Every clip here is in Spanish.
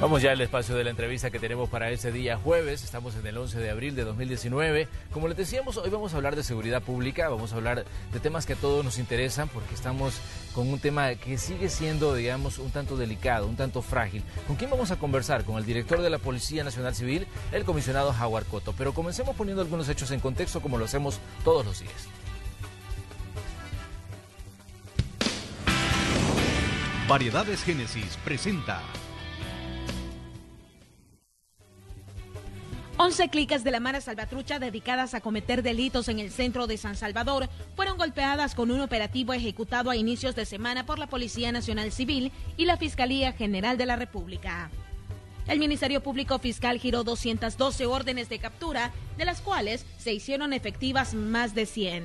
Vamos ya al espacio de la entrevista que tenemos para este día jueves. Estamos en el 11 de abril de 2019. Como les decíamos, hoy vamos a hablar de seguridad pública, vamos a hablar de temas que a todos nos interesan porque estamos con un tema que sigue siendo, digamos, un tanto delicado, un tanto frágil. ¿Con quién vamos a conversar? Con el director de la Policía Nacional Civil, el comisionado Howard Cotto. Pero comencemos poniendo algunos hechos en contexto como lo hacemos todos los días. Variedades Génesis presenta 11 clicas de la Mara Salvatrucha dedicadas a cometer delitos en el centro de San Salvador fueron golpeadas con un operativo ejecutado a inicios de semana por la Policía Nacional Civil y la Fiscalía General de la República. El Ministerio Público Fiscal giró 212 órdenes de captura, de las cuales se hicieron efectivas más de 100.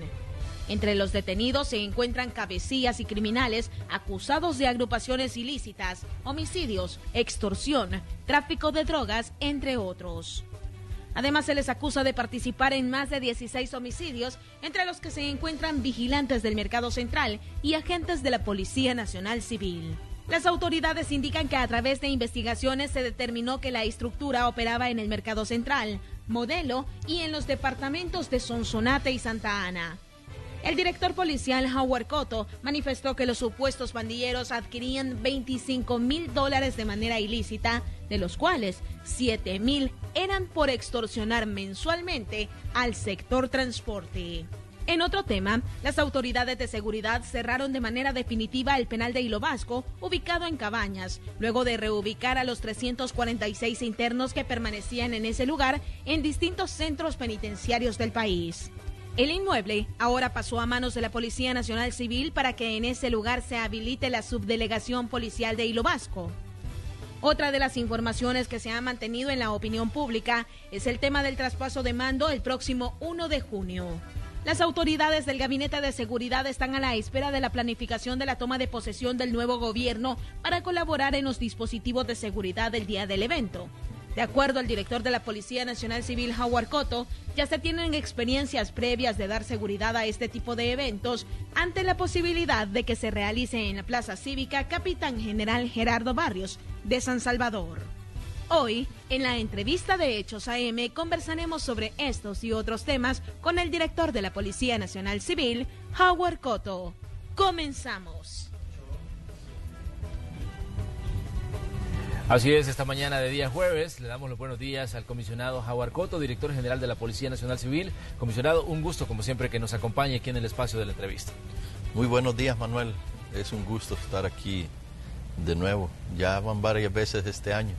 Entre los detenidos se encuentran cabecillas y criminales acusados de agrupaciones ilícitas, homicidios, extorsión, tráfico de drogas, entre otros. Además, se les acusa de participar en más de 16 homicidios, entre los que se encuentran vigilantes del Mercado Central y agentes de la Policía Nacional Civil. Las autoridades indican que a través de investigaciones se determinó que la estructura operaba en el Mercado Central, Modelo y en los departamentos de Sonsonate y Santa Ana. El director policial Howard Cotto manifestó que los supuestos pandilleros adquirían $25,000 de manera ilícita, de los cuales 7,000 eran por extorsionar mensualmente al sector transporte. En otro tema, las autoridades de seguridad cerraron de manera definitiva el penal de Hilo Vasco, ubicado en Cabañas, luego de reubicar a los 346 internos que permanecían en ese lugar en distintos centros penitenciarios del país. El inmueble ahora pasó a manos de la Policía Nacional Civil para que en ese lugar se habilite la subdelegación policial de Hilo Vasco. Otra de las informaciones que se ha mantenido en la opinión pública es el tema del traspaso de mando el próximo 1 de junio. Las autoridades del Gabinete de Seguridad están a la espera de la planificación de la toma de posesión del nuevo gobierno para colaborar en los dispositivos de seguridad del día del evento. De acuerdo al director de la Policía Nacional Civil, Howard Cotto, ya se tienen experiencias previas de dar seguridad a este tipo de eventos ante la posibilidad de que se realice en la Plaza Cívica Capitán General Gerardo Barrios de San Salvador. Hoy, en la entrevista de Hechos AM, conversaremos sobre estos y otros temas con el director de la Policía Nacional Civil, Howard Cotto. Comenzamos. Así es, esta mañana de día jueves le damos los buenos días al comisionado Howard Cotto, director general de la Policía Nacional Civil. Comisionado, un gusto como siempre que nos acompañe aquí en el espacio de la entrevista. Muy buenos días, Manuel. Es un gusto estar aquí de nuevo. Ya van varias veces este año.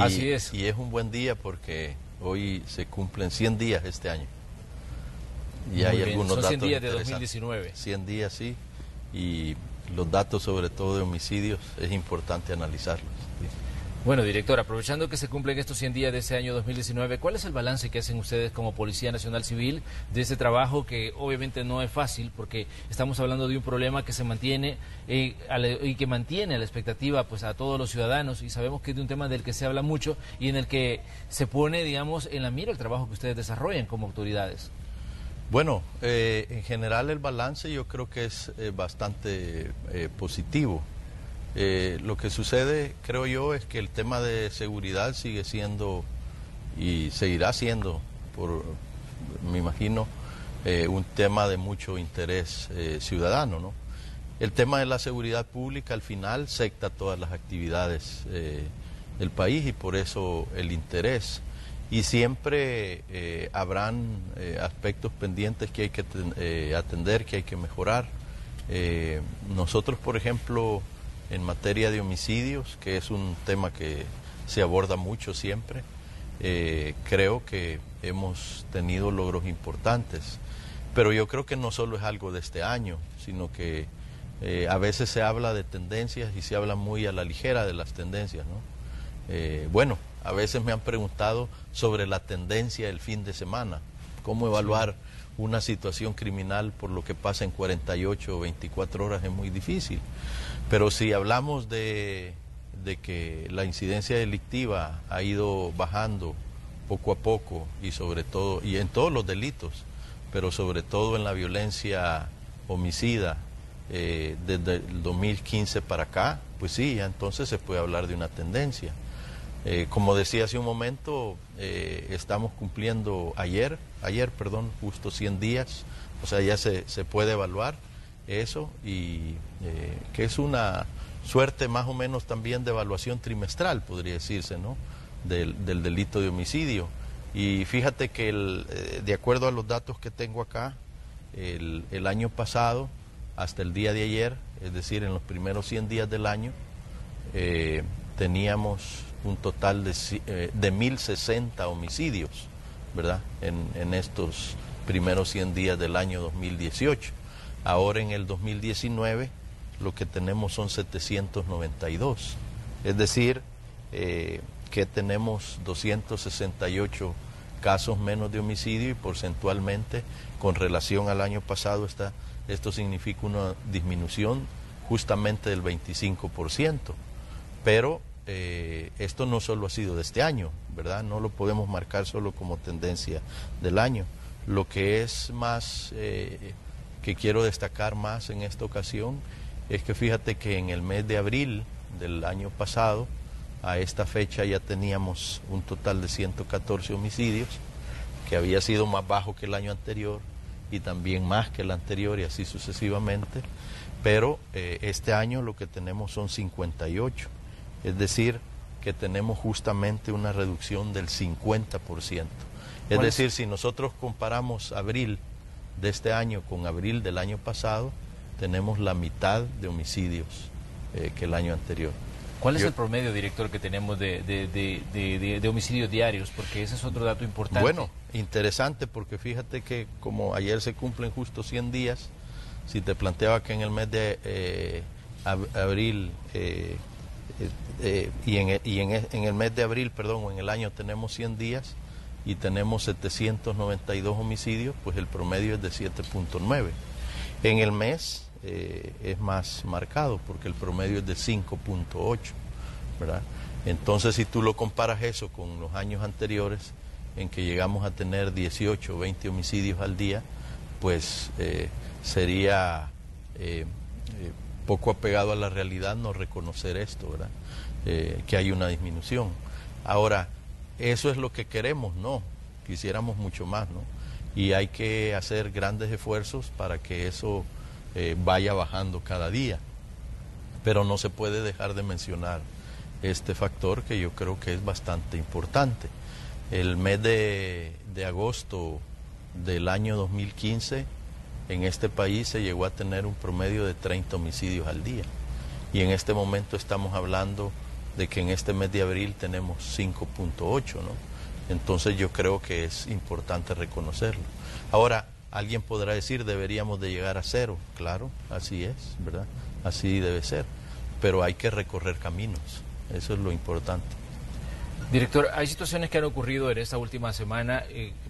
Así es. Y es un buen día porque hoy se cumplen 100 días este año. Y hay algunos datos 100 días de interesantes. 2019. 100 días, sí. Y los datos sobre todo de homicidios es importante analizarlos. ¿Sí? Bueno, director, aprovechando que se cumplen estos 100 días de ese año 2019, ¿cuál es el balance que hacen ustedes como Policía Nacional Civil de este trabajo que obviamente no es fácil porque estamos hablando de un problema que se mantiene y que mantiene a la expectativa pues a todos los ciudadanos y sabemos que es de un tema del que se habla mucho y en el que se pone, digamos, en la mira el trabajo que ustedes desarrollan como autoridades? Bueno, en general el balance yo creo que es bastante positivo. Lo que sucede, creo yo, es que el tema de seguridad sigue siendo y seguirá siendo, me imagino, un tema de mucho interés ciudadano, ¿no? El tema de la seguridad pública al final secta todas las actividades del país y por eso el interés. Y siempre habrán aspectos pendientes que hay que atender, que hay que mejorar. Nosotros, por ejemplo, en materia de homicidios, que es un tema que se aborda mucho siempre, creo que hemos tenido logros importantes. Pero yo creo que no solo es algo de este año, sino que a veces se habla de tendencias y se habla muy a la ligera de las tendencias, ¿no? Bueno, a veces me han preguntado sobre la tendencia del fin de semana, cómo evaluar una situación criminal por lo que pasa en 48 o 24 horas es muy difícil. Pero si hablamos de que la incidencia delictiva ha ido bajando poco a poco y sobre todo, y en todos los delitos, pero sobre todo en la violencia homicida, desde el 2015 para acá, pues sí, ya entonces se puede hablar de una tendencia. Como decía hace un momento, estamos cumpliendo ayer, justo 100 días, o sea, ya se puede evaluar eso y que es una suerte más o menos también de evaluación trimestral, podría decirse, ¿no? Del delito de homicidio. Y fíjate que de acuerdo a los datos que tengo acá, el año pasado, hasta el día de ayer, es decir, en los primeros 100 días del año, teníamos un total de 1.060 homicidios, ¿verdad? En estos primeros 100 días del año 2018. Ahora en el 2019 lo que tenemos son 792. Es decir, que tenemos 268 casos menos de homicidio y porcentualmente con relación al año pasado esto significa una disminución justamente del 25%. Pero esto no solo ha sido de este año, ¿verdad? No lo podemos marcar solo como tendencia del año. Lo que es más, que quiero destacar más en esta ocasión, es que fíjate que en el mes de abril del año pasado, a esta fecha ya teníamos un total de 114 homicidios, que había sido más bajo que el año anterior y también más que el anterior y así sucesivamente, pero este año lo que tenemos son 58, es decir, que tenemos justamente una reducción del 50%. Es decir, si nosotros comparamos abril de este año con abril del año pasado, tenemos la mitad de homicidios que el año anterior. ¿Cuál es el promedio, director, que tenemos de homicidios diarios? Porque ese es otro dato importante. Bueno, interesante, porque fíjate que como ayer se cumplen justo 100 días, si te planteaba que en el mes de abril y en el mes de abril, perdón, en el año tenemos 100 días y tenemos 792 homicidios, pues el promedio es de 7.9. En el mes es más marcado porque el promedio es de 5.8, ¿verdad? Entonces, si tú lo comparas eso con los años anteriores, en que llegamos a tener 18 o 20 homicidios al día, pues sería poco apegado a la realidad no reconocer esto, ¿verdad? Que hay una disminución. Ahora, eso es lo que queremos, ¿no? Quisiéramos mucho más, ¿no? Y hay que hacer grandes esfuerzos para que eso vaya bajando cada día. Pero no se puede dejar de mencionar este factor que yo creo que es bastante importante. El mes de agosto del año 2015 en este país se llegó a tener un promedio de 30 homicidios al día. Y en este momento estamos hablando de que en este mes de abril tenemos 5.8, ¿no? Entonces yo creo que es importante reconocerlo. Ahora, alguien podrá decir, deberíamos de llegar a cero. Claro, así es, ¿verdad? Así debe ser. Pero hay que recorrer caminos. Eso es lo importante. Director, hay situaciones que han ocurrido en esta última semana,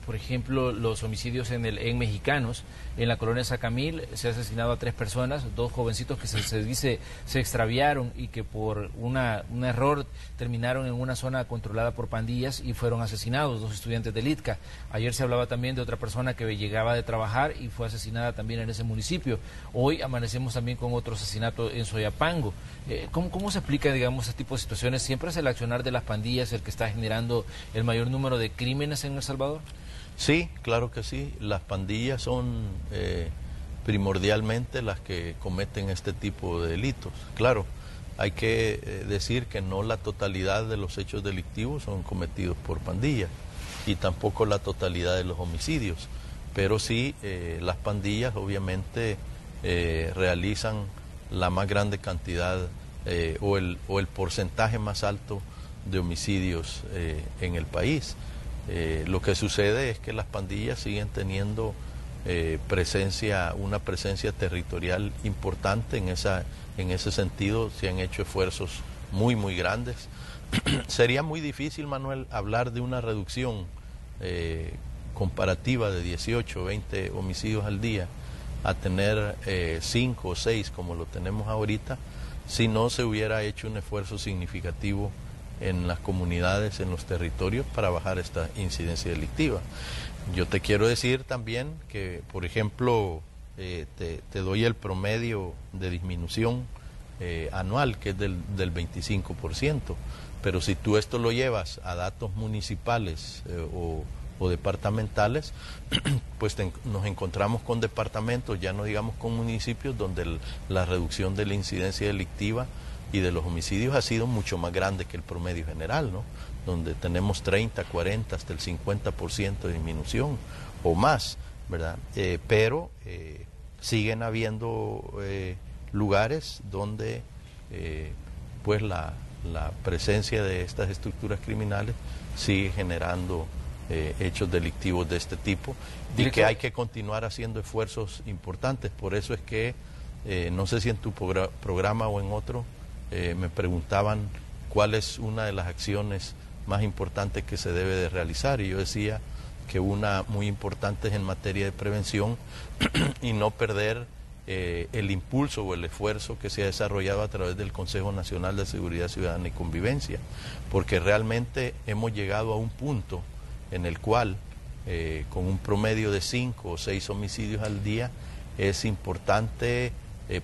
por ejemplo, los homicidios en Mexicanos, en la colonia Sacamil, se ha asesinado a 3 personas, 2 jovencitos que se dice se extraviaron y que por un error terminaron en una zona controlada por pandillas y fueron asesinados, 2 estudiantes del ITCA. Ayer se hablaba también de otra persona que llegaba de trabajar y fue asesinada también en ese municipio. Hoy amanecemos también con otro asesinato en Soyapango. ¿Cómo se explica, digamos, este tipo de situaciones? ¿Siempre es el accionar de las pandillas el que está generando el mayor número de crímenes en El Salvador? Sí, claro que sí. Las pandillas son primordialmente las que cometen este tipo de delitos. Claro, hay que decir que no la totalidad de los hechos delictivos son cometidos por pandillas y tampoco la totalidad de los homicidios, pero sí las pandillas obviamente realizan la más grande cantidad o el porcentaje más alto de homicidios en el país. Lo que sucede es que las pandillas siguen teniendo una presencia territorial importante. En ese sentido se han hecho esfuerzos muy, muy grandes. Sería muy difícil, Manuel, hablar de una reducción comparativa de 18 o 20 homicidios al día a tener 5 o 6 como lo tenemos ahorita, si no se hubiera hecho un esfuerzo significativo en las comunidades, en los territorios, para bajar esta incidencia delictiva. Yo te quiero decir también que, por ejemplo, te doy el promedio de disminución anual, que es del 25%. Pero si tú esto lo llevas a datos municipales o departamentales, pues nos encontramos con departamentos, ya no digamos con municipios, donde la reducción de la incidencia delictiva y de los homicidios ha sido mucho más grande que el promedio general, ¿no? Donde tenemos 30, 40, hasta el 50% de disminución o más, ¿verdad? Pero siguen habiendo lugares donde pues la presencia de estas estructuras criminales sigue generando hechos delictivos de este tipo, y que hay que continuar haciendo esfuerzos importantes. Por eso es que, no sé si en tu programa o en otro, me preguntaban cuál es una de las acciones más importantes que se debe de realizar, y yo decía que una muy importante es en materia de prevención y no perder el impulso o el esfuerzo que se ha desarrollado a través del Consejo Nacional de Seguridad Ciudadana y Convivencia, porque realmente hemos llegado a un punto en el cual con un promedio de 5 o 6 homicidios al día es importante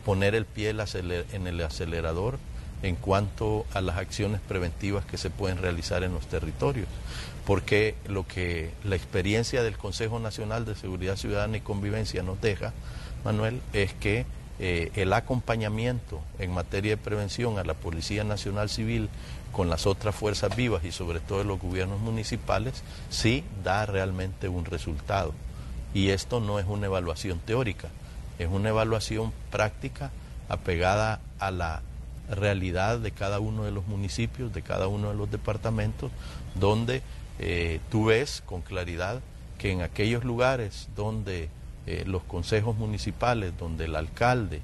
poner el pie en el acelerador en cuanto a las acciones preventivas que se pueden realizar en los territorios, porque lo que la experiencia del Consejo Nacional de Seguridad Ciudadana y Convivencia nos deja, Manuel, es que el acompañamiento en materia de prevención a la Policía Nacional Civil con las otras fuerzas vivas y sobre todo los gobiernos municipales sí da realmente un resultado. Y esto no es una evaluación teórica, es una evaluación práctica apegada a la realidad de cada uno de los municipios, de cada uno de los departamentos, donde tú ves con claridad que en aquellos lugares donde los consejos municipales, donde el alcalde,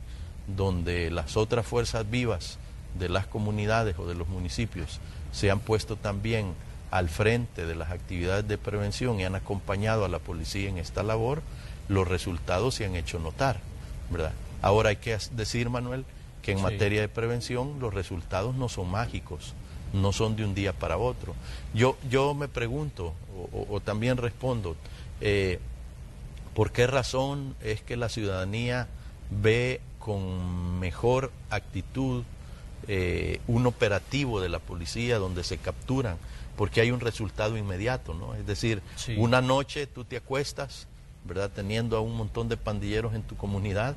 donde las otras fuerzas vivas de las comunidades o de los municipios se han puesto también al frente de las actividades de prevención y han acompañado a la policía en esta labor, los resultados se han hecho notar, ¿verdad? Ahora hay que decir, Manuel, que en materia de prevención los resultados no son mágicos, no son de un día para otro. Yo me pregunto, o también respondo, ¿por qué razón es que la ciudadanía ve con mejor actitud un operativo de la policía donde se capturan? Porque hay un resultado inmediato, ¿no? Es decir, una noche tú te acuestas, ¿verdad?, teniendo a un montón de pandilleros en tu comunidad,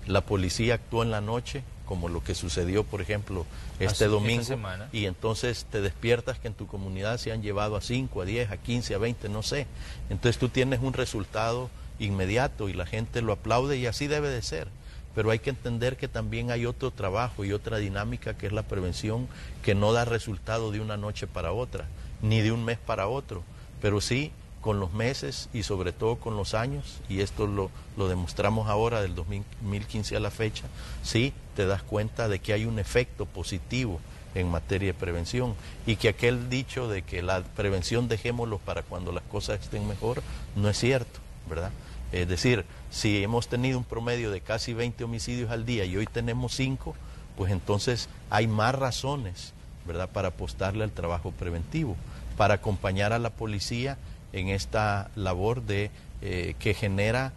la policía actuó en la noche, como lo que sucedió, por ejemplo, este domingo, y entonces te despiertas que en tu comunidad se han llevado a 5, a 10, a 15, a 20, no sé. Entonces tú tienes un resultado inmediato y la gente lo aplaude, y así debe de ser. Pero hay que entender que también hay otro trabajo y otra dinámica, que es la prevención, que no da resultado de una noche para otra, ni de un mes para otro, pero sí con los meses y sobre todo con los años, y esto lo demostramos ahora del 2015 a la fecha, sí te das cuenta de que hay un efecto positivo en materia de prevención, y que aquel dicho de que la prevención dejémoslo para cuando las cosas estén mejor, no es cierto, ¿verdad? Es decir, si hemos tenido un promedio de casi 20 homicidios al día y hoy tenemos 5, pues entonces hay más razones, ¿verdad?, para apostarle al trabajo preventivo, para acompañar a la policía en esta labor de que genera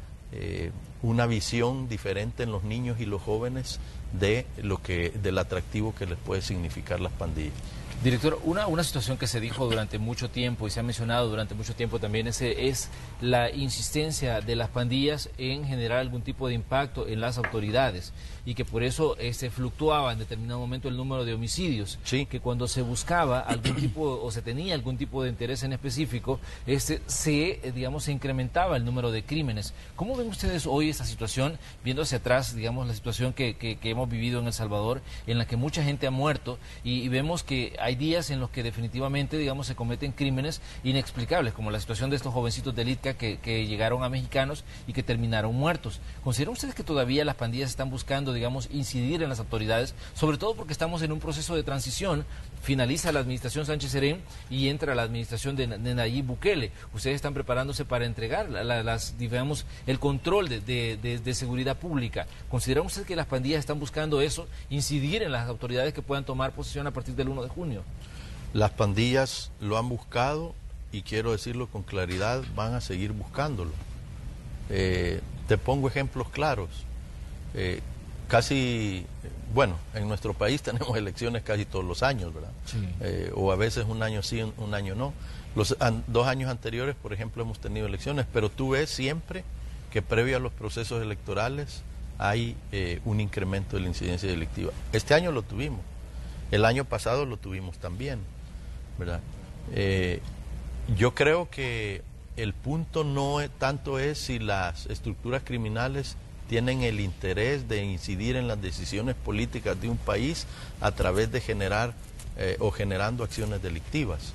una visión diferente en los niños y los jóvenes del atractivo que les puede significar las pandillas. Director, una situación que se dijo durante mucho tiempo y se ha mencionado durante mucho tiempo también es la insistencia de las pandillas en generar algún tipo de impacto en las autoridades, y que por eso se fluctuaba en determinado momento el número de homicidios, que cuando se buscaba algún tipo o se tenía algún tipo de interés en específico, se incrementaba el número de crímenes. ¿Cómo ven ustedes hoy esta situación, viendo hacia atrás, digamos, la situación que hemos vivido en El Salvador, en la que mucha gente ha muerto, y vemos que hay días en los que definitivamente, digamos, se cometen crímenes inexplicables, como la situación de estos jovencitos de Litka que llegaron a mexicanos y que terminaron muertos? ¿Consideran ustedes que todavía las pandillas están buscando, digamos, incidir en las autoridades, sobre todo porque estamos en un proceso de transición? Finaliza la administración Sánchez Serén y entra la administración de Nayib Bukele. Ustedes están preparándose para entregar digamos, el control de seguridad pública. ¿Consideran ustedes que las pandillas están buscando eso, incidir en las autoridades que puedan tomar posesión a partir del 1 de junio? Las pandillas lo han buscado, y quiero decirlo con claridad, van a seguir buscándolo. Te pongo ejemplos claros. casi, bueno, en nuestro país tenemos elecciones casi todos los años, ¿verdad? Sí. O a veces un año sí, un año no. Los 2 años anteriores, por ejemplo, hemos tenido elecciones, pero tú ves siempre que previo a los procesos electorales hay un incremento de la incidencia delictiva. Este año lo tuvimos, el año pasado lo tuvimos también, ¿verdad? Yo creo que el punto no tanto es si las estructuras criminales tienen el interés de incidir en las decisiones políticas de un país a través de generar o generando acciones delictivas.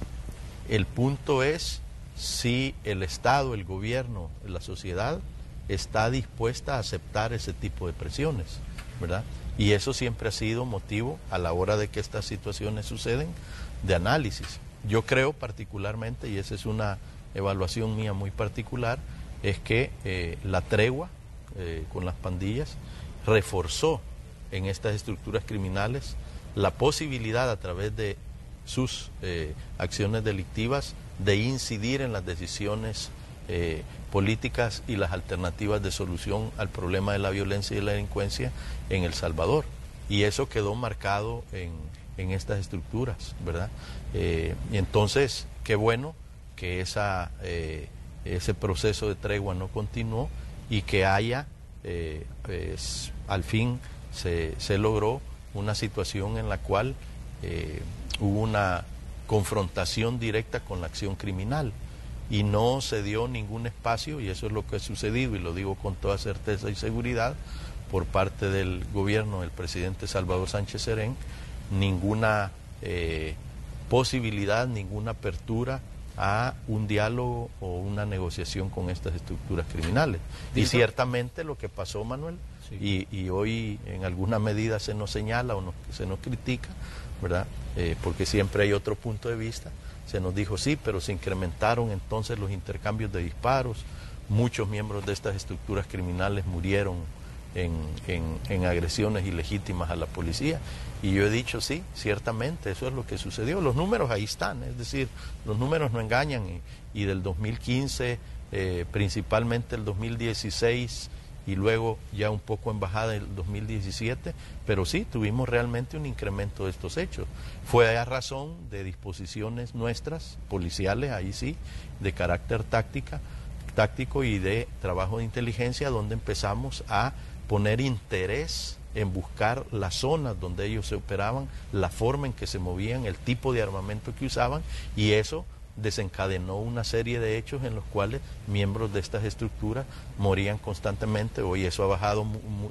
El punto es si el Estado, el gobierno, la sociedad está dispuesta a aceptar ese tipo de presiones, ¿verdad? Y eso siempre ha sido motivo, a la hora de que estas situaciones suceden, de análisis. Yo creo particularmente, y esa es una evaluación mía muy particular, es que la tregua con las pandillas reforzó en estas estructuras criminales la posibilidad a través de sus acciones delictivas de incidir en las decisiones políticas y las alternativas de solución al problema de la violencia y de la delincuencia en El Salvador. Y eso quedó marcado en estas estructuras, ¿verdad? Y entonces, qué bueno que ese proceso de tregua no continuó y que haya, al fin se logró una situación en la cual hubo una confrontación directa con la acción criminal y no se dio ningún espacio, y eso es lo que ha sucedido, y lo digo con toda certeza y seguridad, por parte del gobierno del presidente Salvador Sánchez Serén, ninguna posibilidad, ninguna apertura a un diálogo o una negociación con estas estructuras criminales. Y ciertamente lo que pasó, Manuel, sí, y hoy en alguna medida se nos señala o se nos critica, ¿verdad? Porque siempre hay otro punto de vista. Se nos dijo sí, pero se incrementaron entonces los intercambios de disparos, muchos miembros de estas estructuras criminales murieron en agresiones ilegítimas a la policía. Y yo he dicho sí, ciertamente, eso es lo que sucedió. Los números ahí están, es decir, los números no engañan, y del 2015, principalmente el 2016 y luego ya un poco en bajada el 2017, pero sí, tuvimos realmente un incremento de estos hechos. Fue a razón de disposiciones nuestras, policiales, ahí sí, de carácter táctico y de trabajo de inteligencia, donde empezamos a poner interés en buscar las zonas donde ellos se operaban, la forma en que se movían, el tipo de armamento que usaban, y eso desencadenó una serie de hechos en los cuales miembros de estas estructuras morían constantemente. Hoy eso ha bajado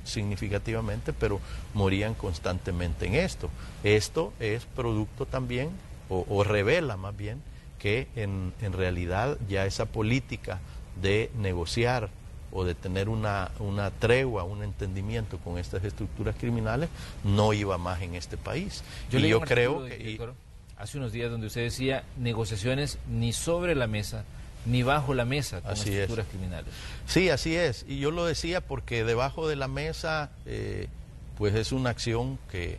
significativamente, pero morían constantemente en esto. Esto es producto también, o revela más bien, que en realidad ya esa política de negociar o de tener una tregua, un entendimiento con estas estructuras criminales, no iba más en este país. Yo creo que... Hace unos días donde usted decía negociaciones ni sobre la mesa ni bajo la mesa con estructuras criminales. Sí, así es. Y yo lo decía porque debajo de la mesa pues es una acción que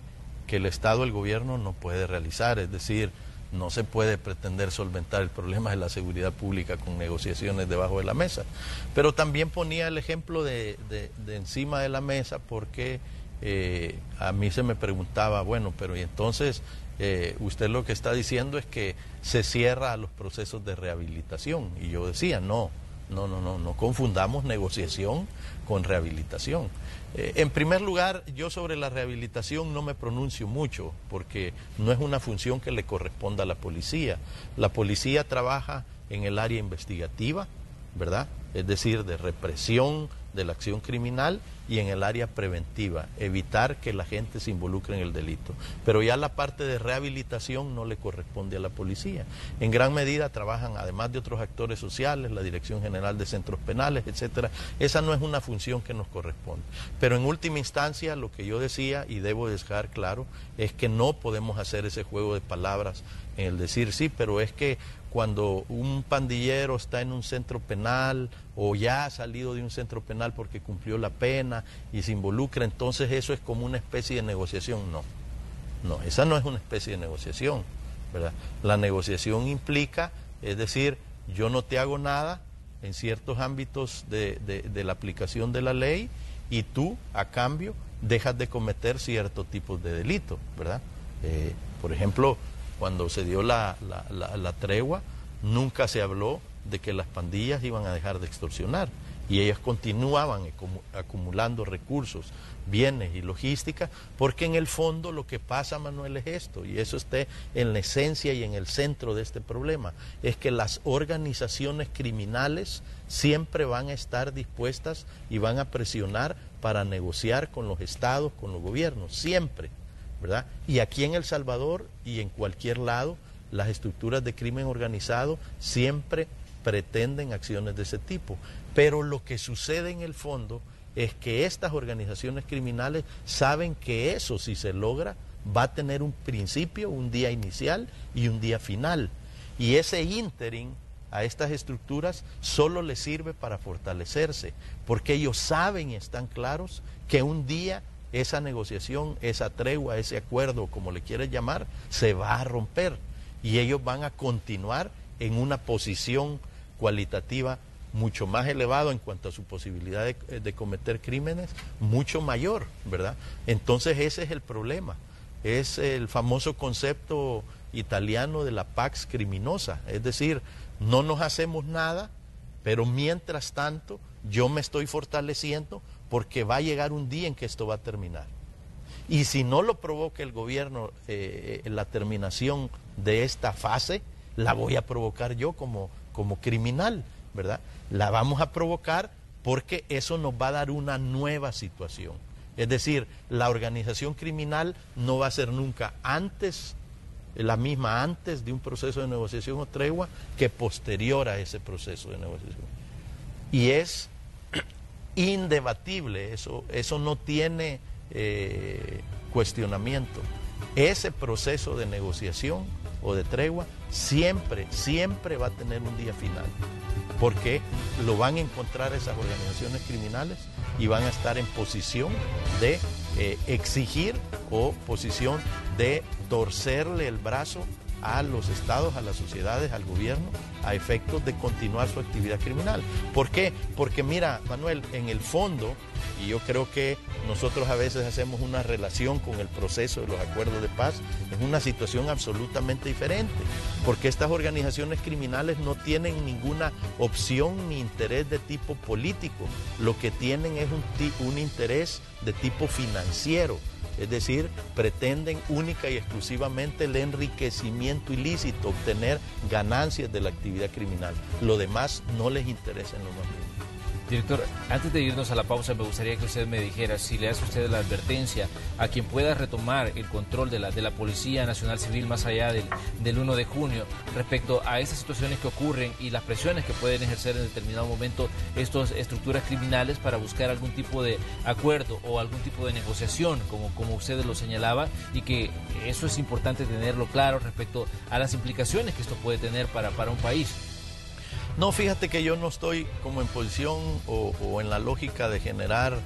el Estado, el gobierno no puede realizar. Es decir, no se puede pretender solventar el problema de la seguridad pública con negociaciones debajo de la mesa. Pero también ponía el ejemplo de encima de la mesa porque a mí se me preguntaba, bueno, pero y entonces... usted lo que está diciendo es que se cierra a los procesos de rehabilitación. Y yo decía, no confundamos negociación con rehabilitación. En primer lugar, yo sobre la rehabilitación no me pronuncio mucho, porque no es una función que le corresponda a la policía. La policía trabaja en el área investigativa, ¿verdad? Es decir, de represión de la acción criminal, y en el área preventiva, evitar que la gente se involucre en el delito. Pero ya la parte de rehabilitación no le corresponde a la policía. En gran medida trabajan, además de otros actores sociales, la Dirección General de Centros Penales, etcétera. Esa no es una función que nos corresponde. Pero en última instancia, lo que yo decía, y debo dejar claro, es que no podemos hacer ese juego de palabras en el decir sí, pero es que cuando un pandillero está en un centro penal o ya ha salido de un centro penal porque cumplió la pena y se involucra, entonces eso es como una especie de negociación. No, esa no es una especie de negociación, ¿verdad? La negociación implica, es decir, yo no te hago nada en ciertos ámbitos de la aplicación de la ley, y tú, a cambio, dejas de cometer ciertos tipos de delitos, ¿verdad? Por ejemplo, cuando se dio la tregua, nunca se habló de que las pandillas iban a dejar de extorsionar, y ellas continuaban acumulando recursos, bienes y logística, porque en el fondo lo que pasa, Manuel, es esto, y eso está en la esencia y en el centro de este problema, es que las organizaciones criminales siempre van a estar dispuestas y van a presionar para negociar con los estados, con los gobiernos, siempre, ¿verdad? Y aquí en El Salvador y en cualquier lado, las estructuras de crimen organizado siempre pretenden acciones de ese tipo. Pero lo que sucede en el fondo es que estas organizaciones criminales saben que eso, si se logra, va a tener un principio, un día inicial y un día final. Y ese ínterin a estas estructuras solo les sirve para fortalecerse, porque ellos saben y están claros que un día esa negociación, esa tregua, ese acuerdo, como le quieres llamar, se va a romper, y ellos van a continuar en una posición cualitativa mucho más elevado en cuanto a su posibilidad de cometer crímenes, mucho mayor, ¿verdad? Entonces ese es el problema, es el famoso concepto italiano de la pax criminosa, es decir, no nos hacemos nada, pero mientras tanto yo me estoy fortaleciendo porque va a llegar un día en que esto va a terminar. Y si no lo provoca el gobierno, la terminación de esta fase, la voy a provocar yo como criminal, ¿verdad? La vamos a provocar porque eso nos va a dar una nueva situación. Es decir, la organización criminal no va a ser nunca la misma antes de un proceso de negociación o tregua que posterior a ese proceso de negociación. Y es indebatible, eso no tiene cuestionamiento. Ese proceso de negociación o de tregua siempre va a tener un día final, porque lo van a encontrar esas organizaciones criminales y van a estar en posición de exigir o posición de torcerle el brazo a los estados, a las sociedades, al gobierno, a efectos de continuar su actividad criminal. ¿Por qué? Porque mira, Manuel, en el fondo, y yo creo que nosotros a veces hacemos una relación con el proceso de los acuerdos de paz, es una situación absolutamente diferente, porque estas organizaciones criminales no tienen ninguna opción ni interés de tipo político, lo que tienen es un interés de tipo financiero. Es decir, pretenden única y exclusivamente el enriquecimiento ilícito, obtener ganancias de la actividad criminal. Lo demás no les interesa en lo más mínimo. Director, antes de irnos a la pausa, me gustaría que usted me dijera si le hace usted la advertencia a quien pueda retomar el control de la Policía Nacional Civil más allá del 1 de junio respecto a estas situaciones que ocurren y las presiones que pueden ejercer en determinado momento estas estructuras criminales para buscar algún tipo de acuerdo o algún tipo de negociación, como usted lo señalaba, y que eso es importante tenerlo claro respecto a las implicaciones que esto puede tener para un país. No, fíjate que yo no estoy como en posición o en la lógica de generar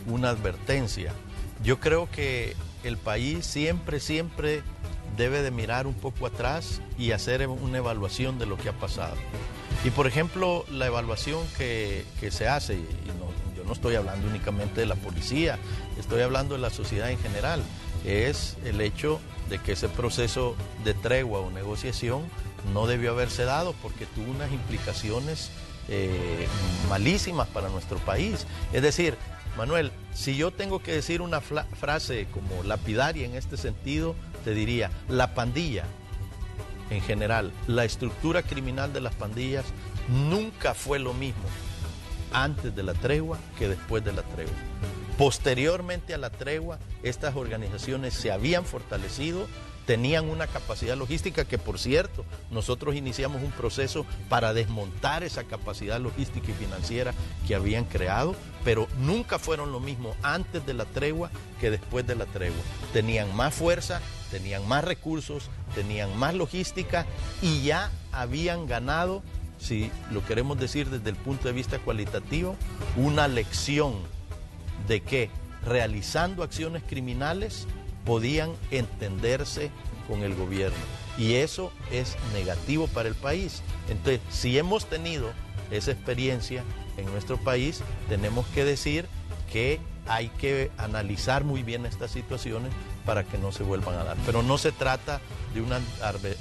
una advertencia. Yo creo que el país siempre debe de mirar un poco atrás y hacer una evaluación de lo que ha pasado. Y por ejemplo, la evaluación que se hace, yo no estoy hablando únicamente de la policía, estoy hablando de la sociedad en general, es el hecho de que ese proceso de tregua o negociación no debió haberse dado porque tuvo unas implicaciones malísimas para nuestro país. Es decir, Manuel, si yo tengo que decir una frase como lapidaria en este sentido, te diría, la pandilla en general, la estructura criminal de las pandillas nunca fue lo mismo antes de la tregua que después de la tregua. Posteriormente a la tregua, estas organizaciones se habían fortalecido, tenían una capacidad logística que, por cierto, nosotros iniciamos un proceso para desmontar esa capacidad logística y financiera que habían creado, pero nunca fueron lo mismo antes de la tregua que después de la tregua. Tenían más fuerza, tenían más recursos, tenían más logística y ya habían ganado, si lo queremos decir desde el punto de vista cualitativo, una lección de que realizando acciones criminales podían entenderse con el gobierno. Y eso es negativo para el país. Entonces, si hemos tenido esa experiencia en nuestro país, tenemos que decir que hay que analizar muy bien estas situaciones para que no se vuelvan a dar. Pero no se trata de una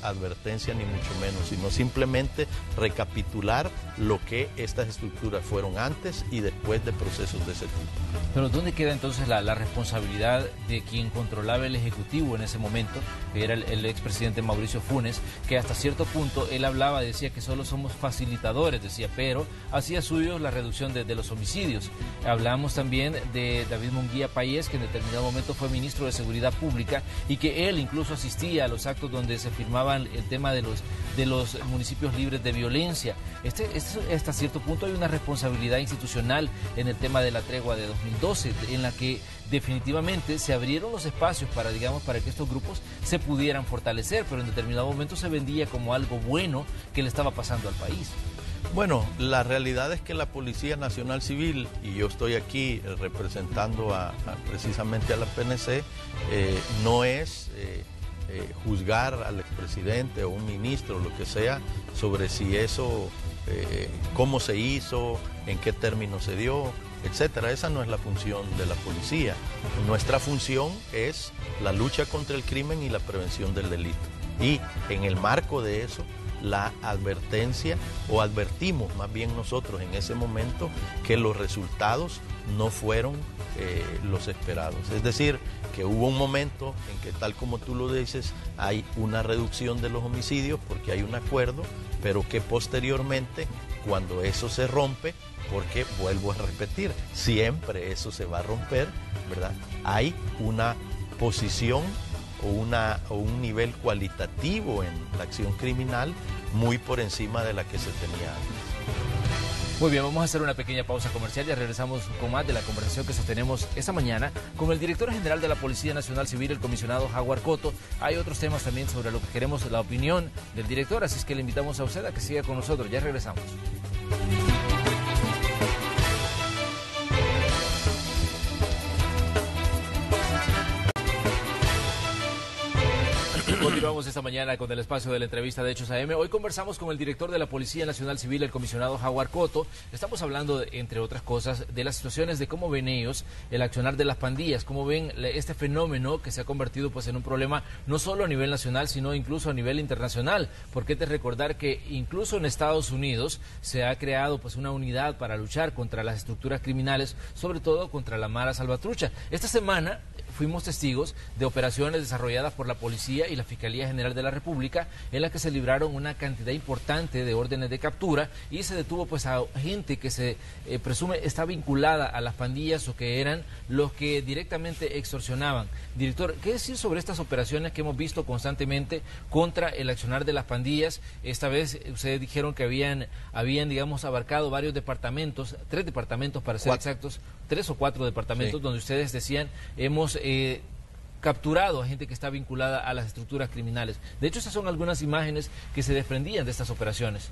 advertencia ni mucho menos, sino simplemente recapitular lo que estas estructuras fueron antes y después de procesos de ese tipo. Pero ¿dónde queda entonces la responsabilidad de quien controlaba el Ejecutivo en ese momento, que era el expresidente Mauricio Funes, que hasta cierto punto él hablaba, decía que solo somos facilitadores, decía, pero hacía suyo la reducción de los homicidios? Hablamos también de David Munguía Payés, que en determinado momento fue ministro de Seguridad Pública y que él incluso asistía a los actos donde se firmaban el tema de los municipios libres de violencia. Hasta cierto punto hay una responsabilidad institucional en el tema de la tregua de 2012, en la que definitivamente se abrieron los espacios para, digamos, para que estos grupos se pudieran fortalecer, pero en determinado momento se vendía como algo bueno que le estaba pasando al país. Bueno, la realidad es que la Policía Nacional Civil, y yo estoy aquí representando precisamente a la PNC, no es juzgar al expresidente o un ministro, lo que sea, sobre si eso, cómo se hizo, en qué términos se dio, etcétera. Esa no es la función de la policía. Nuestra función es la lucha contra el crimen y la prevención del delito. Y en el marco de eso, la advertencia, o advertimos más bien nosotros en ese momento, que los resultados no fueron los esperados. Es decir, que hubo un momento en que, tal como tú lo dices, hay una reducción de los homicidios porque hay un acuerdo, pero que posteriormente, cuando eso se rompe, porque vuelvo a repetir, siempre eso se va a romper, ¿verdad? Hay una posición o un nivel cualitativo en la acción criminal muy por encima de la que se tenía antes. Muy bien, vamos a hacer una pequeña pausa comercial y regresamos con más de la conversación que sostenemos esta mañana con el director general de la Policía Nacional Civil, el comisionado Howard Cotto. Hay otros temas también sobre lo que queremos la opinión del director, así es que le invitamos a usted a que siga con nosotros. Ya regresamos. Continuamos esta mañana con el espacio de la entrevista de Hechos AM. Hoy conversamos con el director de la Policía Nacional Civil, el comisionado Howard Cotto. Estamos hablando, entre otras cosas, de las situaciones de cómo ven ellos el accionar de las pandillas, cómo ven este fenómeno que se ha convertido pues en un problema no solo a nivel nacional, sino incluso a nivel internacional. Porque te recordar que incluso en Estados Unidos se ha creado pues una unidad para luchar contra las estructuras criminales, sobre todo contra la Mara Salvatrucha. Esta semana fuimos testigos de operaciones desarrolladas por la Policía y la Fiscalía General de la República, en las que se libraron una cantidad importante de órdenes de captura y se detuvo pues a gente que se presume está vinculada a las pandillas o que eran los que directamente extorsionaban. Director, ¿qué decir sobre estas operaciones que hemos visto constantemente contra el accionar de las pandillas? Esta vez ustedes dijeron que habían digamos, abarcado varios departamentos, 3 departamentos para ser exactos, 3 o 4 departamentos, sí, donde ustedes decían hemos capturado a gente que está vinculada a las estructuras criminales. De hecho, esas son algunas imágenes que se desprendían de estas operaciones.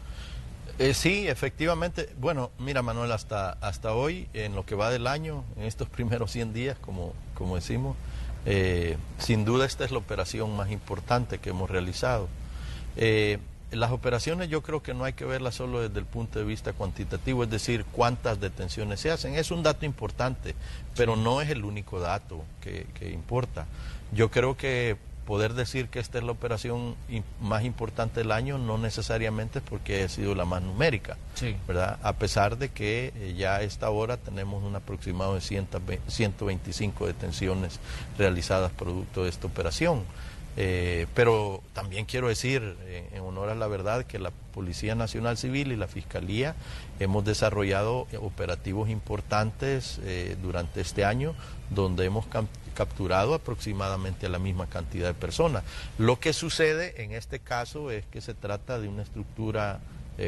Sí, efectivamente. Bueno, mira, Manuel, hasta hoy, en lo que va del año, en estos primeros 100 días, como decimos, sin duda esta es la operación más importante que hemos realizado. Las operaciones yo creo que no hay que verlas solo desde el punto de vista cuantitativo, es decir, cuántas detenciones se hacen. Es un dato importante, pero no es el único dato que importa. Yo creo que poder decir que esta es la operación más importante del año no necesariamente es porque haya sido la más numérica, sí, ¿verdad? A pesar de que ya a esta hora tenemos un aproximado de 125 detenciones realizadas producto de esta operación. Pero también quiero decir, en honor a la verdad, que la Policía Nacional Civil y la Fiscalía hemos desarrollado operativos importantes durante este año, donde hemos capturado aproximadamente a la misma cantidad de personas. Lo que sucede en este caso es que se trata de una estructura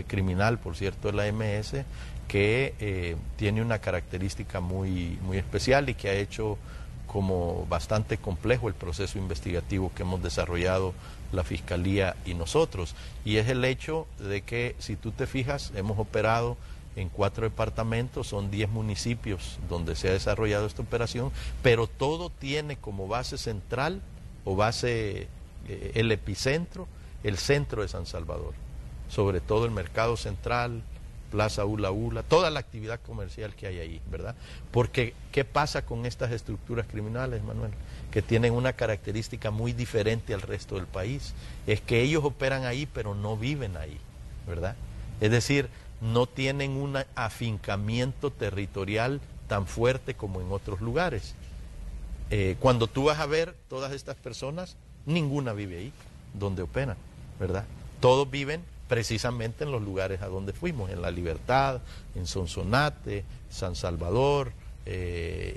criminal, por cierto, de la MS, que tiene una característica muy especial y que ha hecho como bastante complejo el proceso investigativo que hemos desarrollado la Fiscalía y nosotros. Y es el hecho de que, si tú te fijas, hemos operado en 4 departamentos, son 10 municipios donde se ha desarrollado esta operación, pero todo tiene como base central o base, el epicentro, el centro de San Salvador. Sobre todo el Mercado Central, Plaza Ula Ula, toda la actividad comercial que hay ahí, ¿verdad? Porque, ¿qué pasa con estas estructuras criminales, Manuel? Que tienen una característica muy diferente al resto del país. Es que ellos operan ahí, pero no viven ahí, ¿verdad? Es decir, no tienen un afincamiento territorial tan fuerte como en otros lugares. Cuando tú vas a ver todas estas personas, ninguna vive ahí, donde operan, ¿verdad? Todos viven precisamente en los lugares a donde fuimos, en La Libertad, en Sonsonate, San Salvador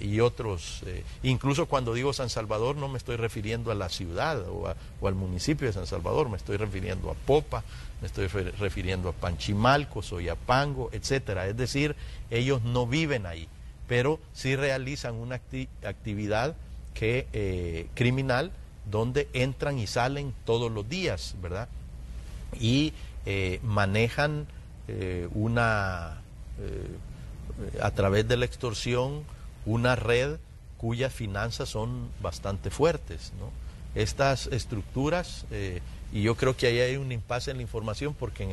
y otros. Incluso cuando digo San Salvador no me estoy refiriendo a la ciudad o al municipio de San Salvador, me estoy refiriendo a Popa, me estoy refiriendo a Panchimalco, Soyapango, etcétera. Es decir, ellos no viven ahí, pero sí realizan una actividad criminal donde entran y salen todos los días, ¿verdad? Y manejan a través de la extorsión una red cuyas finanzas son bastante fuertes, ¿no? Estas estructuras, y yo creo que ahí hay un impasse en la información, porque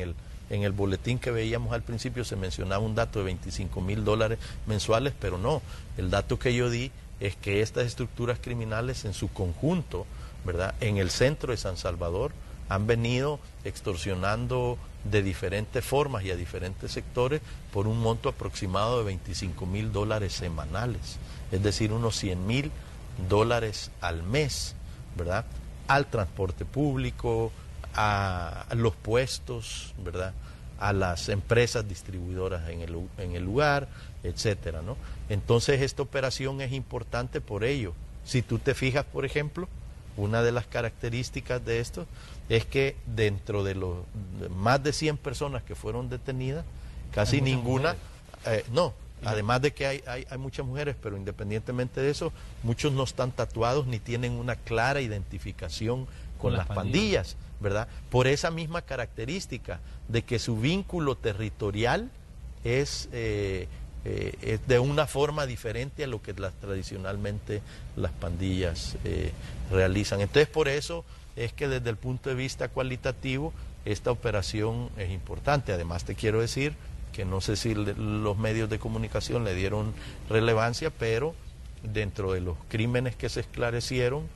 en el boletín que veíamos al principio se mencionaba un dato de $25,000 mensuales, pero no, el dato que yo di es que estas estructuras criminales en su conjunto, ¿verdad?, en el centro de San Salvador, han venido extorsionando de diferentes formas y a diferentes sectores por un monto aproximado de $25,000 semanales, es decir, unos $100,000 al mes, ¿verdad?, al transporte público, a los puestos, ¿verdad?, a las empresas distribuidoras en el lugar, etcétera, ¿no? Entonces esta operación es importante por ello. Si tú te fijas, por ejemplo, una de las características de esto es que dentro de los más de 100 personas que fueron detenidas, casi ninguna, además de que hay muchas mujeres, pero independientemente de eso, muchos no están tatuados ni tienen una clara identificación con las pandillas, ¿verdad? Por esa misma característica de que su vínculo territorial es de una forma diferente a lo que tradicionalmente las pandillas realizan. Entonces, por eso es que desde el punto de vista cualitativo esta operación es importante. Además, te quiero decir que no sé si los medios de comunicación le dieron relevancia, pero dentro de los crímenes que se esclarecieron,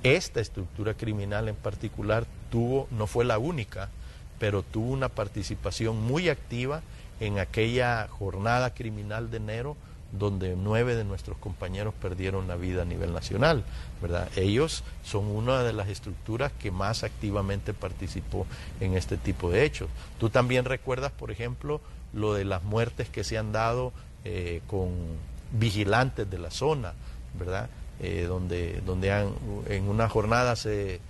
esta estructura criminal en particular no fue la única, pero tuvo una participación muy activa en aquella jornada criminal de enero, donde 9 de nuestros compañeros perdieron la vida a nivel nacional, ¿verdad? Ellos son una de las estructuras que más activamente participó en este tipo de hechos. Tú también recuerdas, por ejemplo, lo de las muertes que se han dado con vigilantes de la zona, ¿verdad? Donde en una jornada hace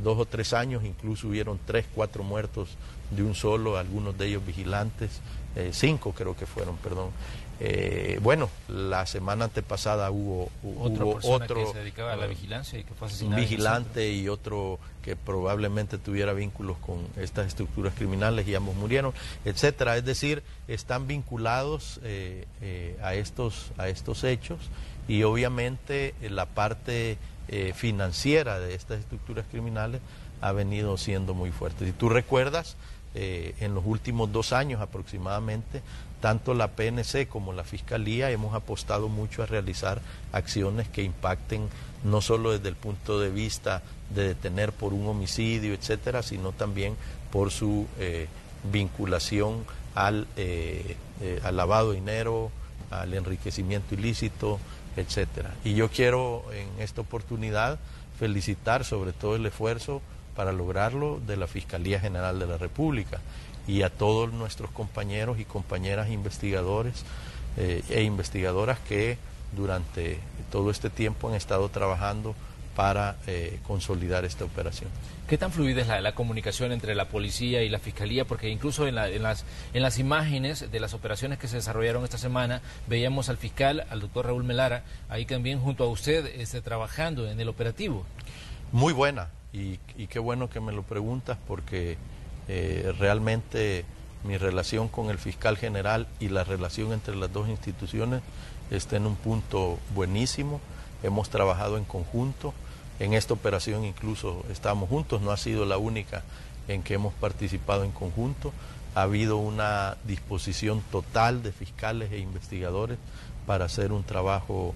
2 o 3 años incluso hubieron 3, 4 muertos de un solo, algunos de ellos vigilantes, 5 creo que fueron, perdón. Bueno, la semana antepasada hubo otro que se dedicaba a la vigilancia y que fue asesinado. Un vigilante y otro que probablemente tuviera vínculos con estas estructuras criminales y ambos murieron, etcétera. Es decir, están vinculados a estos hechos, y obviamente la parte financiera de estas estructuras criminales ha venido siendo muy fuerte. Si tú recuerdas, en los últimos 2 años aproximadamente, tanto la PNC como la Fiscalía hemos apostado mucho a realizar acciones que impacten no solo desde el punto de vista de detener por un homicidio, etcétera, sino también por su vinculación al lavado de dinero, al enriquecimiento ilícito, etcétera. Y yo quiero en esta oportunidad felicitar sobre todo el esfuerzo para lograrlo de la Fiscalía General de la República y a todos nuestros compañeros y compañeras investigadores e investigadoras que durante todo este tiempo han estado trabajando para consolidar esta operación. ¿Qué tan fluida es la comunicación entre la policía y la fiscalía? Porque incluso en las imágenes de las operaciones que se desarrollaron esta semana, veíamos al fiscal, al doctor Raúl Melara, ahí también junto a usted trabajando en el operativo. Muy buena, y qué bueno que me lo preguntas, porque realmente mi relación con el fiscal general y la relación entre las dos instituciones está en un punto buenísimo. Hemos trabajado en conjunto. En esta operación incluso estábamos juntos, no ha sido la única en que hemos participado en conjunto. ha habido una disposición total de fiscales e investigadores para hacer un trabajo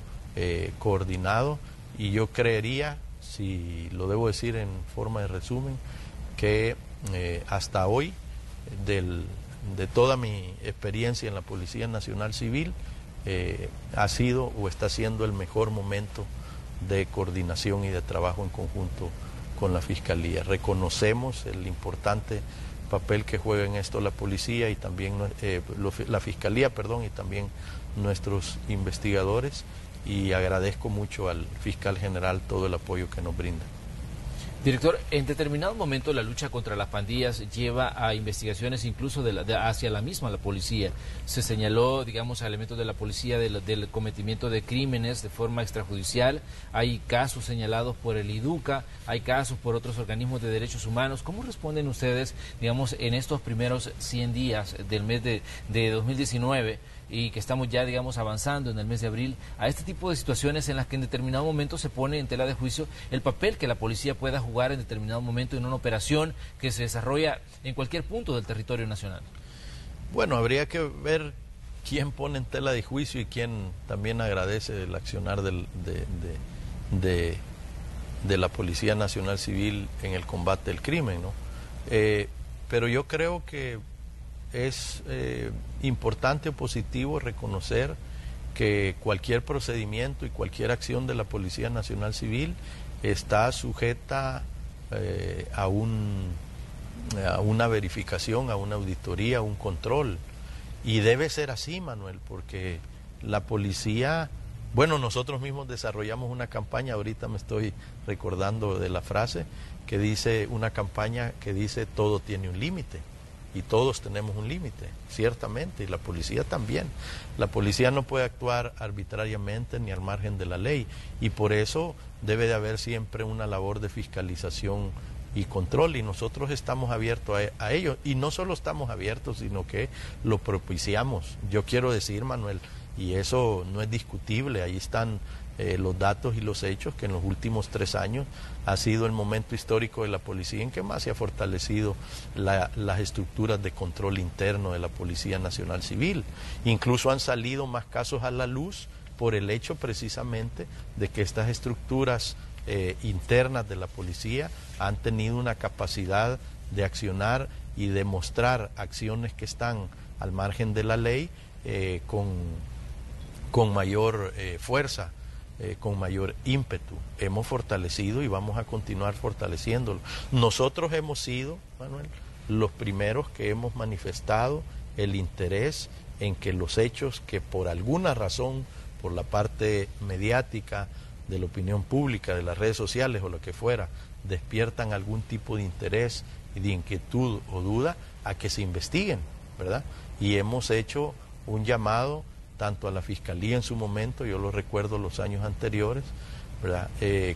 coordinado, y yo creería, si lo debo decir en forma de resumen, que hasta hoy, de toda mi experiencia en la Policía Nacional Civil, ha sido o está siendo el mejor momento de coordinación y de trabajo en conjunto con la Fiscalía. Reconocemos el importante papel que juega en esto la policía y también la Fiscalía, y también nuestros investigadores, y agradezco mucho al fiscal general todo el apoyo que nos brinda. Director, en determinado momento la lucha contra las pandillas lleva a investigaciones incluso hacia la misma la policía. Se señaló, digamos, a elementos de la policía del cometimiento de crímenes de forma extrajudicial. Hay casos señalados por el IDUCA, hay casos por otros organismos de derechos humanos. ¿Cómo responden ustedes, digamos, en estos primeros 100 días del mes de 2019? Y que estamos ya, digamos, avanzando en el mes de abril, a este tipo de situaciones en las que en determinado momento se pone en tela de juicio el papel que la policía pueda jugar en determinado momento en una operación que se desarrolla en cualquier punto del territorio nacional? Bueno, habría que ver quién pone en tela de juicio y quién también agradece el accionar de la Policía Nacional Civil en el combate al crimen, ¿no? Pero yo creo que es importante o positivo reconocer que cualquier procedimiento y cualquier acción de la Policía Nacional Civil está sujeta a una verificación, a una auditoría, a un control. Y debe ser así, Manuel, porque la policía, bueno, nosotros mismos desarrollamos una campaña, ahorita me estoy recordando de la frase, que dice, una campaña que dice todo tiene un límite. Y todos tenemos un límite, ciertamente, y la policía también. La policía no puede actuar arbitrariamente ni al margen de la ley, y por eso debe de haber siempre una labor de fiscalización y control, y nosotros estamos abiertos a ello, y no solo estamos abiertos, sino que lo propiciamos. Yo quiero decir, Manuel, y eso no es discutible, ahí están los datos y los hechos, que en los últimos 3 años ha sido el momento histórico de la policía en que más se ha fortalecido las estructuras de control interno de la Policía Nacional Civil. Incluso han salido más casos a la luz por el hecho precisamente de que estas estructuras internas de la policía han tenido una capacidad de accionar y demostrar acciones que están al margen de la ley con mayor fuerza, con mayor ímpetu. Hemos fortalecido y vamos a continuar fortaleciéndolo. Nosotros hemos sido, Manuel, los primeros que hemos manifestado el interés en que los hechos que por alguna razón, por la parte mediática, de la opinión pública, de las redes sociales o lo que fuera, despiertan algún tipo de interés y de inquietud o duda, a que se investiguen, ¿verdad? Y hemos hecho un llamado tanto a la Fiscalía en su momento, yo lo recuerdo los años anteriores, ¿verdad?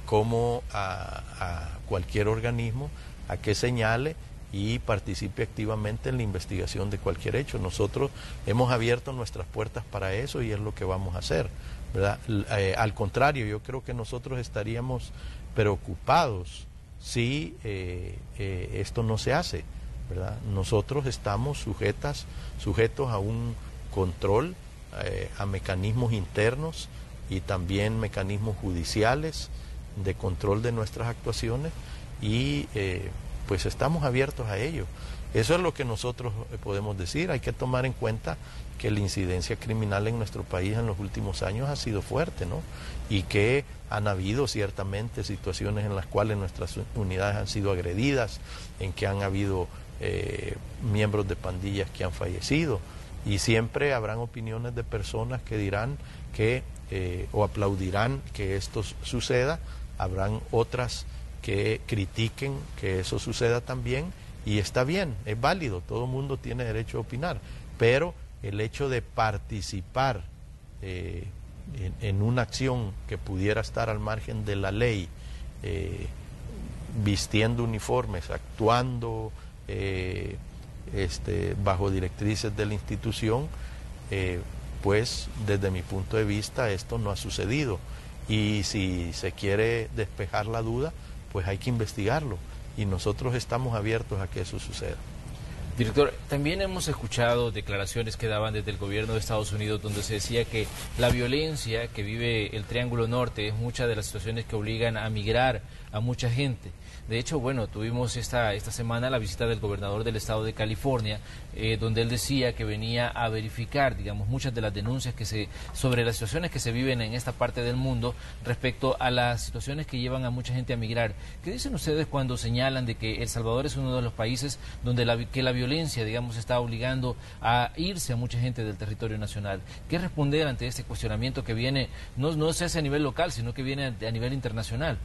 Como a cualquier organismo a que señale y participe activamente en la investigación de cualquier hecho. Nosotros hemos abierto nuestras puertas para eso y es lo que vamos a hacer, ¿verdad? Al contrario, yo creo que nosotros estaríamos preocupados si esto no se hace, ¿verdad? Nosotros estamos sujetos a un control, a mecanismos internos y también mecanismos judiciales de control de nuestras actuaciones, y pues estamos abiertos a ello. Eso es lo que nosotros podemos decir. Hay que tomar en cuenta que la incidencia criminal en nuestro país en los últimos años ha sido fuerte, ¿no? Y que han habido ciertamente situaciones en las cuales nuestras unidades han sido agredidas, en que han habido miembros de pandillas que han fallecido. Y siempre habrán opiniones de personas que dirán que o aplaudirán que esto suceda, habrán otras que critiquen que eso suceda también, y está bien, es válido, todo el mundo tiene derecho a opinar, pero el hecho de participar en una acción que pudiera estar al margen de la ley, vistiendo uniformes, actuando bajo directrices de la institución, pues desde mi punto de vista esto no ha sucedido, y si se quiere despejar la duda, pues hay que investigarlo, y nosotros estamos abiertos a que eso suceda. Director, también hemos escuchado declaraciones que daban desde el gobierno de Estados Unidos donde se decía que la violencia que vive el Triángulo Norte es muchas de las situaciones que obligan a migrar a mucha gente. De hecho, bueno, tuvimos esta semana la visita del gobernador del estado de California, donde él decía que venía a verificar, digamos, muchas de las denuncias sobre las situaciones que se viven en esta parte del mundo respecto a las situaciones que llevan a mucha gente a migrar. ¿Qué dicen ustedes cuando señalan de que El Salvador es uno de los países donde la violencia, digamos, está obligando a irse a mucha gente del territorio nacional? ¿Qué responder ante este cuestionamiento que viene, no se hace a nivel local, sino que viene a nivel internacional?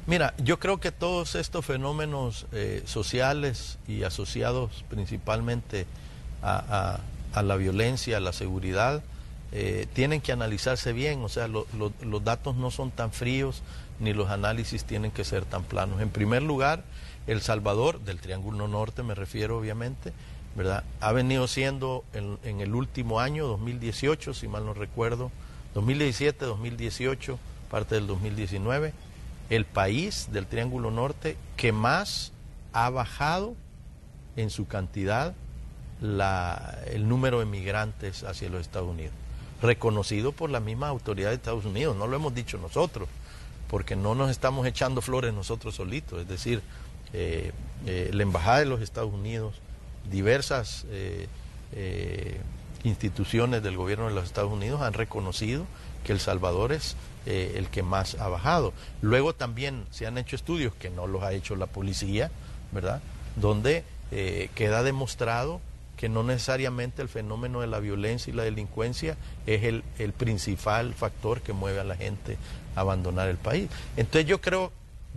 Mira, yo creo que todos estos fenómenos sociales y asociados principalmente a la violencia, a la seguridad, tienen que analizarse bien. O sea, los datos no son tan fríos ni los análisis tienen que ser tan planos. En primer lugar, El Salvador, del Triángulo Norte me refiero obviamente, ¿verdad? Ha venido siendo en el último año, 2018, si mal no recuerdo, 2017, 2018, parte del 2019, el país del Triángulo Norte que más ha bajado en su cantidad el número de migrantes hacia los Estados Unidos, reconocido por la misma autoridad de Estados Unidos, no lo hemos dicho nosotros, porque no nos estamos echando flores nosotros solitos, es decir, la Embajada de los Estados Unidos, diversas instituciones del gobierno de los Estados Unidos han reconocido que El Salvador es el que más ha bajado. Luego también se han hecho estudios que no los ha hecho la policía, ¿verdad?, donde queda demostrado que no necesariamente el fenómeno de la violencia y la delincuencia es el principal factor que mueve a la gente a abandonar el país. Entonces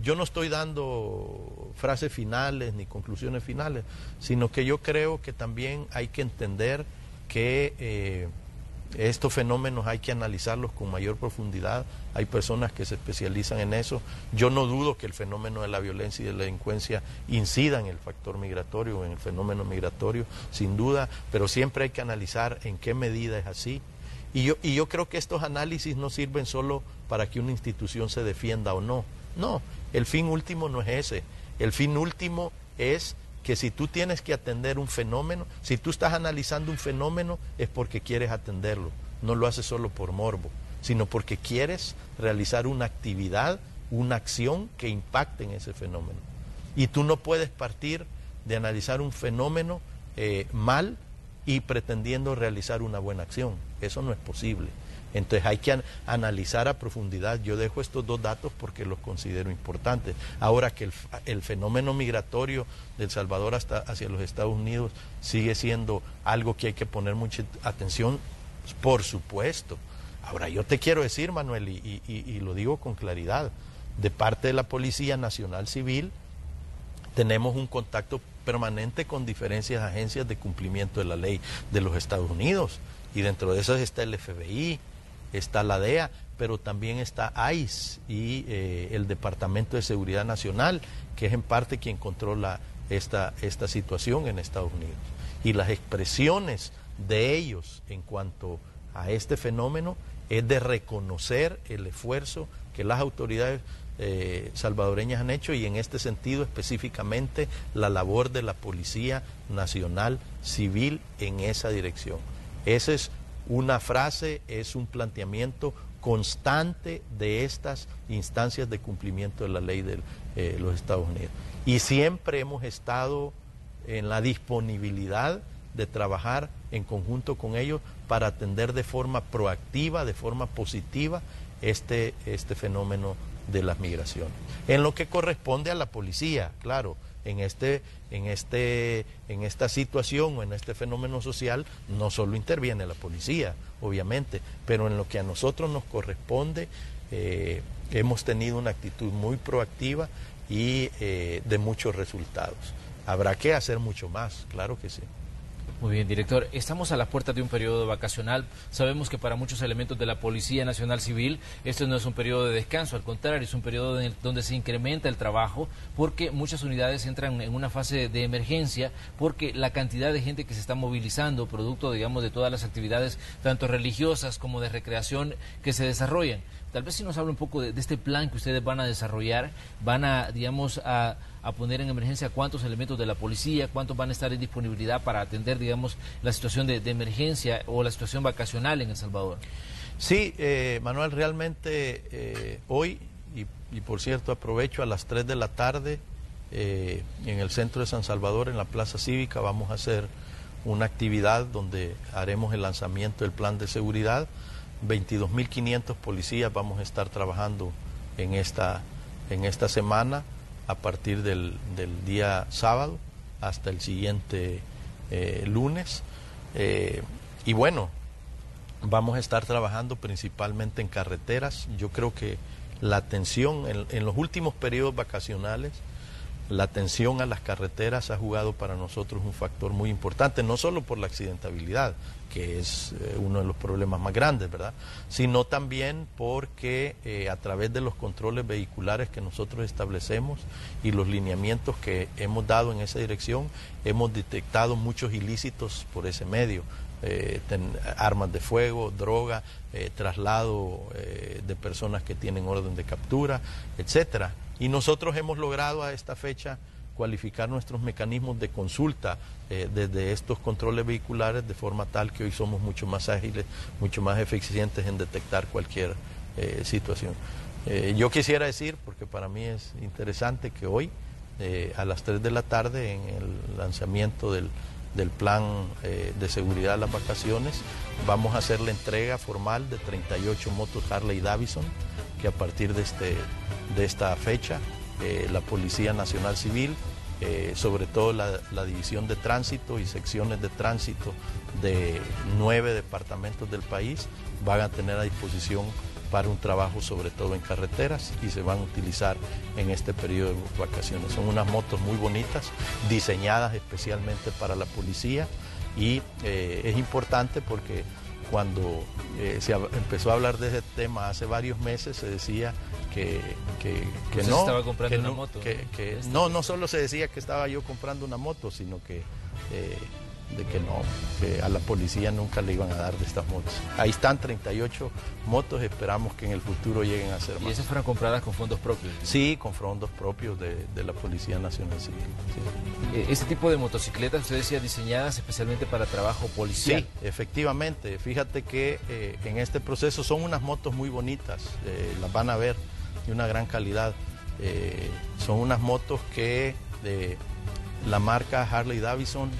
yo no estoy dando frases finales ni conclusiones finales, sino que yo creo que también hay que entender que estos fenómenos hay que analizarlos con mayor profundidad. Hay personas que se especializan en eso. Yo no dudo que el fenómeno de la violencia y de la delincuencia incida en el factor migratorio, en el fenómeno migratorio, sin duda, pero siempre hay que analizar en qué medida es así. Y yo creo que estos análisis no sirven solo para que una institución se defienda o no. No, el fin último no es ese. El fin último es que si tú tienes que atender un fenómeno, si tú estás analizando un fenómeno, es porque quieres atenderlo. No lo haces solo por morbo, sino porque quieres realizar una actividad, una acción que impacte en ese fenómeno. Y tú no puedes partir de analizar un fenómeno mal y pretendiendo realizar una buena acción. Eso no es posible. Entonces hay que analizar a profundidad. Yo dejo estos dos datos porque los considero importantes. Ahora que el fenómeno migratorio de El Salvador hacia los Estados Unidos sigue siendo algo que hay que poner mucha atención, por supuesto. Ahora yo te quiero decir, Manuel, y lo digo con claridad, de parte de la Policía Nacional Civil tenemos un contacto permanente con diferentes agencias de cumplimiento de la ley de los Estados Unidos, y dentro de esas está el FBI, está la DEA, pero también está ICE y el Departamento de Seguridad Nacional, que es en parte quien controla esta situación en Estados Unidos. Y las expresiones de ellos en cuanto a este fenómeno es de reconocer el esfuerzo que las autoridades salvadoreñas han hecho, y en este sentido específicamente la labor de la Policía Nacional Civil en esa dirección. Esa es una frase, es un planteamiento constante de estas instancias de cumplimiento de la ley de los Estados Unidos. Y siempre hemos estado en la disponibilidad de trabajar en conjunto con ellos para atender de forma proactiva, de forma positiva, este fenómeno de las migraciones. En lo que corresponde a la policía, claro, en esta situación o en este fenómeno social no solo interviene la policía, obviamente, pero en lo que a nosotros nos corresponde hemos tenido una actitud muy proactiva y de muchos resultados. Habrá que hacer mucho más, claro que sí. Muy bien, director. Estamos a las puertas de un periodo vacacional. Sabemos que para muchos elementos de la Policía Nacional Civil esto no es un periodo de descanso, al contrario, es un periodo donde se incrementa el trabajo porque muchas unidades entran en una fase de emergencia porque la cantidad de gente que se está movilizando, producto, digamos, de todas las actividades, tanto religiosas como de recreación, que se desarrollan. Tal vez si nos habla un poco de este plan que ustedes van a desarrollar, van a, digamos, a a poner en emergencia cuántos elementos de la policía, cuántos van a estar en disponibilidad para atender, digamos, la situación de emergencia o la situación vacacional en El Salvador. Sí, Manuel, realmente hoy, y por cierto aprovecho, a las 3 de la tarde en el centro de San Salvador, en la Plaza Cívica, vamos a hacer una actividad donde haremos el lanzamiento del plan de seguridad. 22.500 policías vamos a estar trabajando en esta semana a partir del día sábado hasta el siguiente lunes. Y bueno, vamos a estar trabajando principalmente en carreteras. Yo creo que la atención en los últimos periodos vacacionales, la atención a las carreteras ha jugado para nosotros un factor muy importante, no solo por la accidentabilidad, que es uno de los problemas más grandes, ¿verdad?, sino también porque a través de los controles vehiculares que nosotros establecemos y los lineamientos que hemos dado en esa dirección, hemos detectado muchos ilícitos por ese medio. Armas de fuego, droga, traslado de personas que tienen orden de captura, etcétera. Y nosotros hemos logrado a esta fecha cualificar nuestros mecanismos de consulta desde estos controles vehiculares de forma tal que hoy somos mucho más ágiles, mucho más eficientes en detectar cualquier situación. Yo quisiera decir, porque para mí es interesante, que hoy a las 3 de la tarde en el lanzamiento del plan de seguridad de las vacaciones vamos a hacer la entrega formal de 38 motos Harley Davidson, que a partir de esta fecha la Policía Nacional Civil, sobre todo la División de Tránsito y secciones de tránsito de 9 departamentos del país van a tener a disposición para un trabajo sobre todo en carreteras y se van a utilizar en este periodo de vacaciones. Son unas motos muy bonitas, diseñadas especialmente para la policía, y es importante porque cuando se empezó a hablar de ese tema hace varios meses se decía que no, estaba comprando una moto. No solo se decía que estaba yo comprando una moto, sino que a la policía nunca le iban a dar de estas motos. Ahí están 38 motos, esperamos que en el futuro lleguen a ser más. ¿Y esas fueron compradas con fondos propios? Sí, con fondos propios de la Policía Nacional Civil. Sí. ¿Este tipo de motocicletas, usted decía, diseñadas especialmente para trabajo policial? Sí, efectivamente. Fíjate que en este proceso son unas motos muy bonitas, las van a ver, de una gran calidad. Son unas motos que la marca Harley Davidson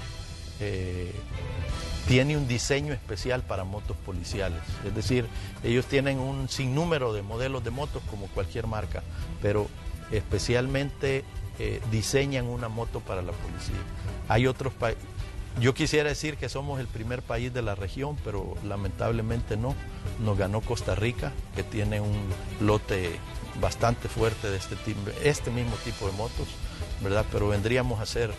tiene un diseño especial para motos policiales, es decir, ellos tienen un sinnúmero de modelos de motos como cualquier marca, pero especialmente diseñan una moto para la policía. Hay otros países, yo quisiera decir que somos el primer país de la región, pero lamentablemente no, nos ganó Costa Rica, que tiene un lote bastante fuerte de este mismo tipo de motos, ¿verdad? Pero vendríamos a ser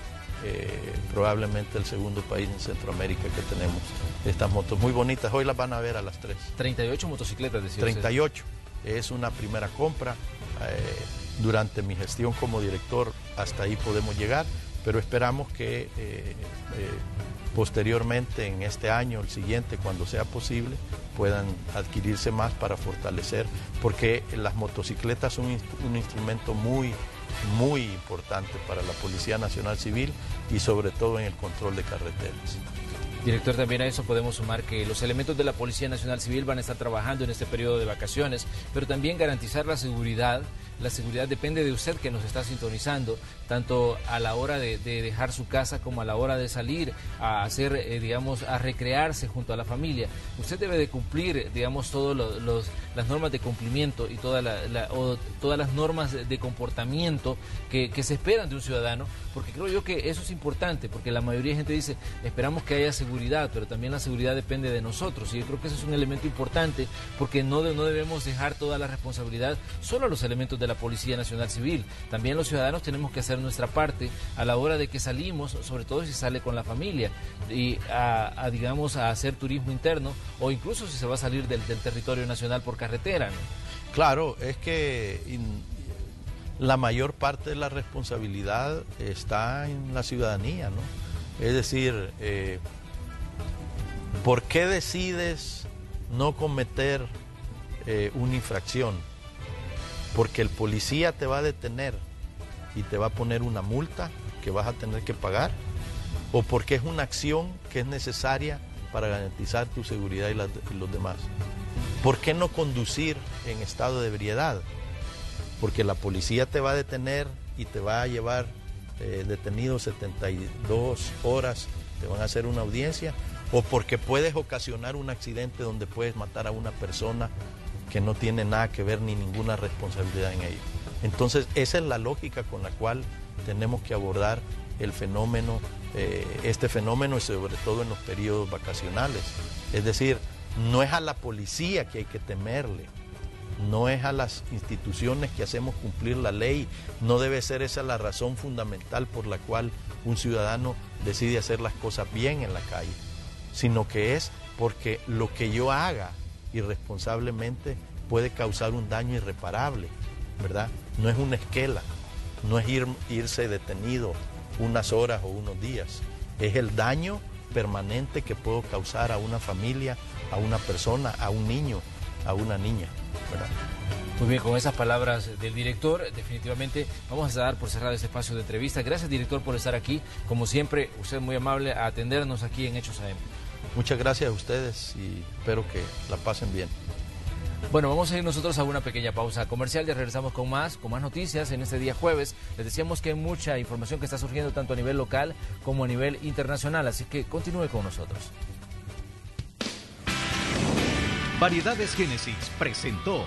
probablemente el segundo país en Centroamérica que tenemos estas motos muy bonitas. Hoy las van a ver a las 3. 38 motocicletas, decía 38. Es una primera compra. Durante mi gestión como director hasta ahí podemos llegar, pero esperamos que posteriormente en este año, el siguiente, cuando sea posible, puedan adquirirse más para fortalecer, porque las motocicletas son un instrumento muy importante para la Policía Nacional Civil y sobre todo en el control de carreteras. Director, también a eso podemos sumar que los elementos de la Policía Nacional Civil van a estar trabajando en este periodo de vacaciones, pero también garantizar la seguridad. La seguridad depende de usted que nos está sintonizando, tanto a la hora de dejar su casa como a la hora de salir a hacer, digamos, a recrearse junto a la familia. Usted debe de cumplir, digamos, todas las normas de cumplimiento y todas las normas de comportamiento que se esperan de un ciudadano, porque creo yo que eso es importante, porque la mayoría de gente dice, esperamos que haya seguridad, pero también la seguridad depende de nosotros, y yo creo que eso es un elemento importante, porque no debemos dejar toda la responsabilidad solo a los elementos de la Policía Nacional Civil. También los ciudadanos tenemos que hacer nuestra parte a la hora de que salimos, sobre todo si sale con la familia, y digamos, a hacer turismo interno, o incluso si se va a salir del territorio nacional por carretera, ¿no? Claro, es que la mayor parte de la responsabilidad está en la ciudadanía, ¿no? Es decir, ¿por qué decides no cometer una infracción? Porque el policía te va a detener y te va a poner una multa que vas a tener que pagar, o porque es una acción que es necesaria para garantizar tu seguridad y los demás. ¿Por qué no conducir en estado de ebriedad? Porque la policía te va a detener y te va a llevar detenido 72 horas, te van a hacer una audiencia, o porque puedes ocasionar un accidente donde puedes matar a una persona que no tiene nada que ver ni ninguna responsabilidad en ello. Entonces, esa es la lógica con la cual tenemos que abordar el fenómeno, este fenómeno, y sobre todo en los periodos vacacionales. Es decir, no es a la policía que hay que temerle, no es a las instituciones que hacemos cumplir la ley, no debe ser esa la razón fundamental por la cual un ciudadano decide hacer las cosas bien en la calle, sino que es porque lo que yo haga irresponsablemente puede causar un daño irreparable, ¿verdad? No es una esquela, no es irse detenido unas horas o unos días, es el daño permanente que puedo causar a una familia, a una persona, a un niño, a una niña, ¿verdad? Muy bien, con esas palabras del director, definitivamente vamos a dar por cerrado este espacio de entrevista. Gracias, director, por estar aquí. Como siempre, usted es muy amable a atendernos aquí en Hechos AM. Muchas gracias a ustedes y espero que la pasen bien. Bueno, vamos a ir nosotros a una pequeña pausa comercial, ya regresamos con más noticias en este día jueves. Les decíamos que hay mucha información que está surgiendo tanto a nivel local como a nivel internacional, así que continúe con nosotros. Variedades Génesis presentó